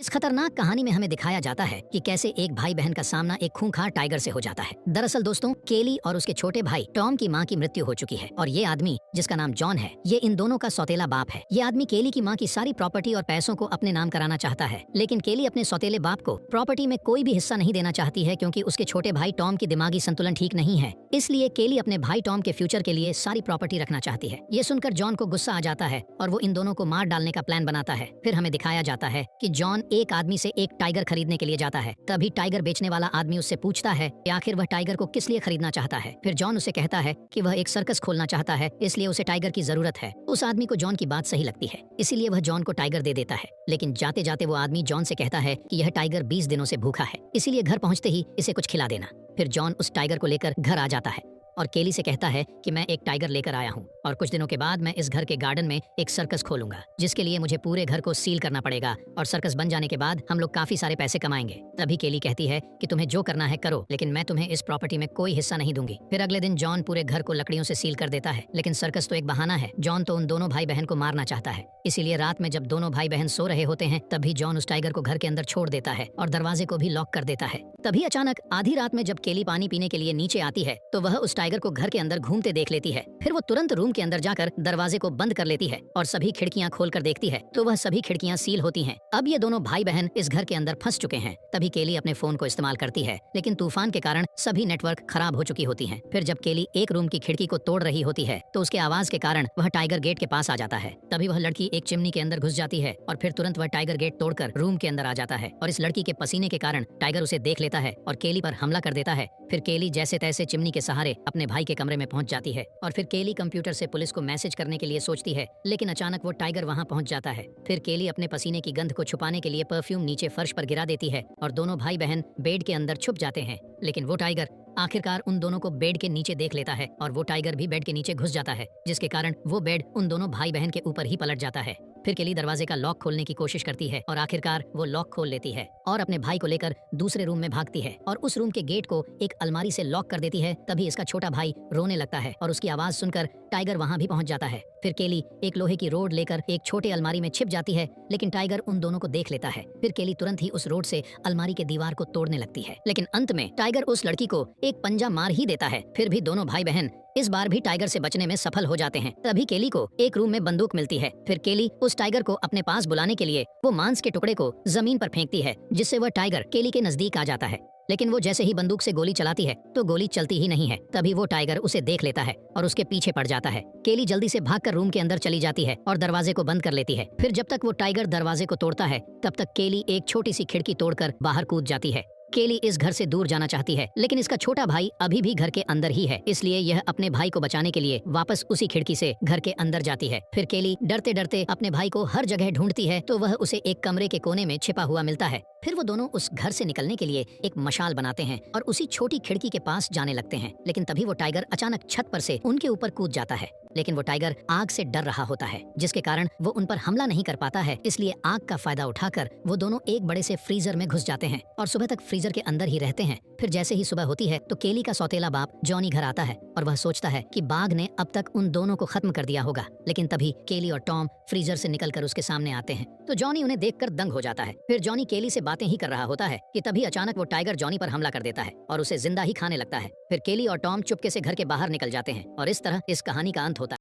इस खतरनाक कहानी में हमें दिखाया जाता है कि कैसे एक भाई बहन का सामना एक खूंखार टाइगर से हो जाता है। दरअसल दोस्तों, केली और उसके छोटे भाई टॉम की मां की मृत्यु हो चुकी है और ये आदमी जिसका नाम जॉन है, ये इन दोनों का सौतेला बाप है। ये आदमी केली की मां की सारी प्रॉपर्टी और पैसों को अपने नाम कराना चाहता है, लेकिन केली अपने सौतेले बाप को प्रॉपर्टी में कोई भी हिस्सा नहीं देना चाहती है क्योंकि उसके छोटे भाई टॉम की दिमागी संतुलन ठीक नहीं है। इसलिए केली अपने भाई टॉम के फ्यूचर के लिए सारी प्रॉपर्टी रखना चाहती है। ये सुनकर जॉन को गुस्सा आ जाता है और वो इन दोनों को मार डालने का प्लान बनाता है। फिर हमें दिखाया जाता है कि जॉन एक आदमी से एक टाइगर खरीदने के लिए जाता है। तभी टाइगर बेचने वाला आदमी उससे पूछता है कि आखिर वह टाइगर को किस लिए खरीदना चाहता है। फिर जॉन उसे कहता है कि वह एक सर्कस खोलना चाहता है, इसलिए उसे टाइगर की जरूरत है। उस आदमी को जॉन की बात सही लगती है, इसीलिए वह जॉन को टाइगर दे देता है। लेकिन जाते जाते वो आदमी जॉन से कहता है कि यह टाइगर 20 दिनों से भूखा है, इसीलिए घर पहुंचते ही इसे कुछ खिला देना। फिर जॉन उस टाइगर को लेकर घर आ जाता है और केली से कहता है कि मैं एक टाइगर लेकर आया हूँ और कुछ दिनों के बाद मैं इस घर के गार्डन में एक सर्कस खोलूंगा, जिसके लिए मुझे पूरे घर को सील करना पड़ेगा और सर्कस बन जाने के बाद हम लोग काफी सारे पैसे कमाएंगे। तभी केली कहती है कि तुम्हें जो करना है करो, लेकिन मैं तुम्हें इस प्रॉपर्टी में कोई हिस्सा नहीं दूंगी। फिर अगले दिन जॉन पूरे घर को लकड़ियों से सील कर देता है, लेकिन सर्कस तो एक बहाना है। जॉन तो उन दोनों भाई बहन को मारना चाहता है, इसीलिए रात में जब दोनों भाई बहन सो रहे होते हैं तभी जॉन उस टाइगर को घर के अंदर छोड़ देता है और दरवाजे को भी लॉक कर देता है। तभी अचानक आधी रात में जब केली पानी पीने के लिए नीचे आती है तो वह उस टाइगर को घर के अंदर घूमते देख लेती है। फिर वो तुरंत रूम के अंदर जाकर दरवाजे को बंद कर लेती है और सभी खिड़कियां खोलकर देखती है तो वह सभी खिड़कियां सील होती हैं। अब ये दोनों भाई बहन इस घर के अंदर फंस चुके हैं। तभी केली अपने फोन को इस्तेमाल करती है, लेकिन तूफान के कारण सभी नेटवर्क खराब हो चुकी होती हैं। फिर जब केली एक रूम की खिड़की को तोड़ रही होती है तो उसके आवाज के कारण वह टाइगर गेट के पास आ जाता है। तभी वह लड़की एक चिमनी के अंदर घुस जाती है और फिर तुरंत वह टाइगर गेट तोड़कर रूम के अंदर आ जाता है और इस लड़की के पसीने के कारण टाइगर उसे देख लेता है और केली पर हमला कर देता है। फिर केली जैसे तैसे चिमनी के सहारे अपने भाई के कमरे में पहुंच जाती है और फिर केली कंप्यूटर से पुलिस को मैसेज करने के लिए सोचती है, लेकिन अचानक वो टाइगर वहां पहुंच जाता है। फिर केली अपने पसीने की गंध को छुपाने के लिए परफ्यूम नीचे फर्श पर गिरा देती है और दोनों भाई बहन बेड के अंदर छुप जाते हैं। लेकिन वो टाइगर आखिरकार उन दोनों को बेड के नीचे देख लेता है और वो टाइगर भी बेड के नीचे घुस जाता है, जिसके कारण वो बेड उन दोनों भाई बहन के ऊपर ही पलट जाता है। फिर केली दरवाजे का लॉक खोलने की कोशिश करती है और आखिरकार वो लॉक खोल लेती है और अपने भाई को लेकर दूसरे रूम में भागती है और उस रूम के गेट को एक अलमारी से लॉक कर देती है। तभी इसका छोटा भाई रोने लगता है और उसकी आवाज सुनकर टाइगर वहां भी पहुंच जाता है। फिर केली एक लोहे की रोड लेकर एक छोटे अलमारी में छिप जाती है, लेकिन टाइगर उन दोनों को देख लेता है। फिर केली तुरंत ही उस रोड से अलमारी के दीवार को तोड़ने लगती है, लेकिन अंत में टाइगर उस लड़की को एक पंजा मार ही देता है। फिर भी दोनों भाई बहन इस बार भी टाइगर से बचने में सफल हो जाते हैं। तभी केली को एक रूम में बंदूक मिलती है। फिर केली उस टाइगर को अपने पास बुलाने के लिए वो मांस के टुकड़े को जमीन पर फेंकती है, जिससे वह टाइगर केली के नजदीक आ जाता है। लेकिन वो जैसे ही बंदूक से गोली चलाती है तो गोली चलती ही नहीं है। तभी वो टाइगर उसे देख लेता है और उसके पीछे पड़ जाता है। केली जल्दी से भागकर रूम के अंदर चली जाती है और दरवाजे को बंद कर लेती है। फिर जब तक वो टाइगर दरवाजे को तोड़ता है तब तक केली एक छोटी सी खिड़की तोड़कर बाहर कूद जाती है। केली इस घर से दूर जाना चाहती है, लेकिन इसका छोटा भाई अभी भी घर के अंदर ही है, इसलिए यह अपने भाई को बचाने के लिए वापस उसी खिड़की से घर के अंदर जाती है। फिर केली डरते डरते अपने भाई को हर जगह ढूंढती है तो वह उसे एक कमरे के कोने में छिपा हुआ मिलता है। फिर वो दोनों उस घर से निकलने के लिए एक मशाल बनाते हैं और उसी छोटी खिड़की के पास जाने लगते हैं, लेकिन तभी वो टाइगर अचानक छत पर से उनके ऊपर कूद जाता है। लेकिन वो टाइगर आग से डर रहा होता है, जिसके कारण वो उन पर हमला नहीं कर पाता है। इसलिए आग का फायदा उठाकर वो दोनों एक बड़े से फ्रीजर में घुस जाते हैं और सुबह तक फ्रीजर के अंदर ही रहते हैं। फिर जैसे ही सुबह होती है तो केली का सौतेला बाप जॉनी घर आता है और वह सोचता है कि बाघ ने अब तक उन दोनों को खत्म कर दिया होगा। लेकिन तभी केली और टॉम फ्रीजर से निकलकर उसके सामने आते हैं तो जॉनी उन्हें देखकर दंग हो जाता है। फिर जॉनी केली से बातें ही कर रहा होता है कि तभी अचानक वो टाइगर जॉनी पर हमला कर देता है और उसे जिंदा ही खाने लगता है। फिर केली और टॉम चुपके से घर के बाहर निकल जाते हैं और इस तरह इस कहानी का अंत